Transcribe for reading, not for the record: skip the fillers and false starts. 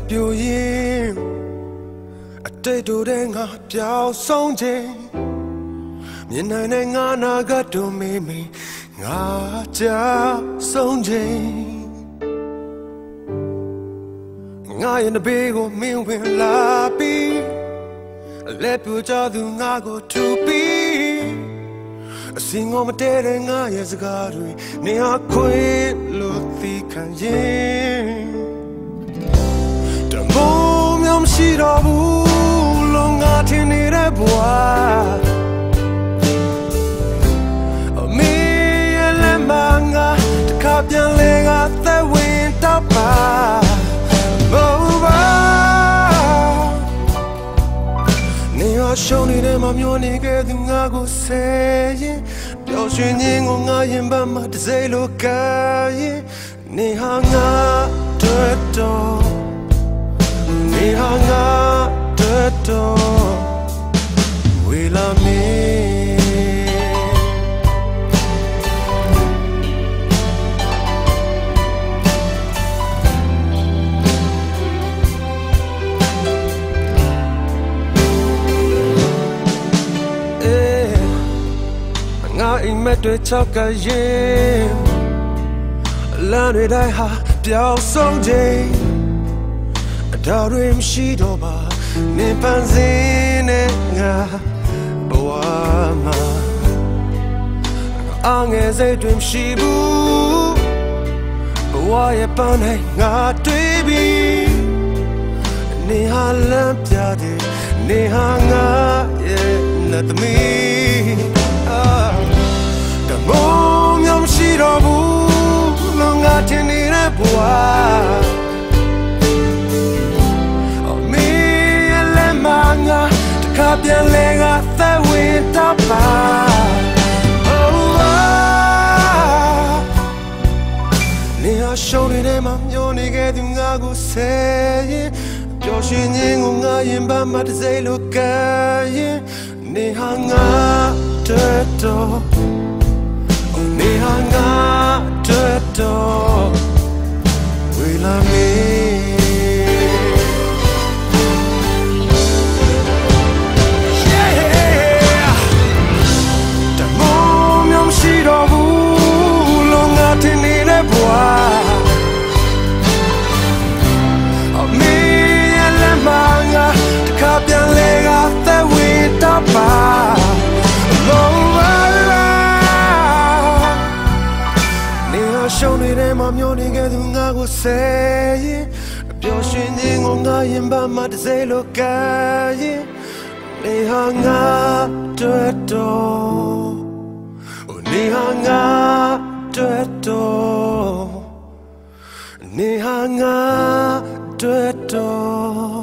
ပြိုရင်အတိတ်တို့တဲ့ငါပြောင်းဆုံးခြင်းမြင်နိုင်တဲ့ငါနာကတို့မေးမေးငါကြာဆုံးခြင်းငါရဲ့ဘေးကိုမင်းဝင်လာပြီးလက်ပြကြသူငါကိုထူပြီးအစင်ငေါမတဲတဲ့ငါရဲ့စကားတွေနေဟာခွေလို့သိခံရင်တမိုးမျိုးမရှိတော့ဘူးလုံးငါထင်နေတဲ့ဘဝအမေရဲ့လက်မငါတခါပြန်လဲကသက်ဝင်တော့ပါရှုံးနေတဲ့မမျိုးနေခဲ့သူငါကိုဆယ်ရင်ပျော်ရွှင်ခြင်းကိုငါရင်ပန်းမှာတစ်စိတ်လိုကရင်နေဟာငါတွေ့တော့နေဟာငါတွေ့တော့ဝေလာမင်းအိမ်မက်တွေချောက်ကရင်လမ်းတွေတိုင်းဟာပြောင်းဆုံးခြင်းအတော်တွေမရှိတော့ပါနေပန်းစင်းနဲ့ငါဘဝမှာအငယ်စိတ်တွေမရှိဘူးဘဝရဲ့ပန်းနဲ့ငါတွေ့ပြီးနေဟာလမ်းပြတယ်နေဟာငါရဲ့လက်သမီးဘုံမျိုးမရှိတော့ဘူးလုံးငါထင်နေတဲ့ဘဝအမေရဲ့လက်မငါတခါပြန်လဲကသက်ဝင်တော့ပါနေဟာရှုံးနေတဲ့မှာမျောနေခဲ့သူငါကိုဆယ်ရင်ပျော်ရွှင်ခြင်းကိုငါရင်ပန်းမှာတစ်စိတ်လိုကရင်နေဟာငါတွေ့တော့နေဟာငါတွေ့တော့ဝေလာမင်းတမိုးမျိုးမရှိတော့ဘူးလုံးငါထင်နေတဲ့ဘဝအမေရဲ့လက်မငါတခါပြန်လဲကသက်ဝင်တော့ပါရှုံးနေတဲ့မမျိုးနေခဲ့သူငါကိုဆယ်ရင်အပျော်ရွှင်ခြင်းကိုငါရင်ပန်းမှာတစ်စိတ်လိုကရင်နေဟာငါတွေ့တော့နေဟာငါတွေ့တော့နေဟာငါတွေ့တော့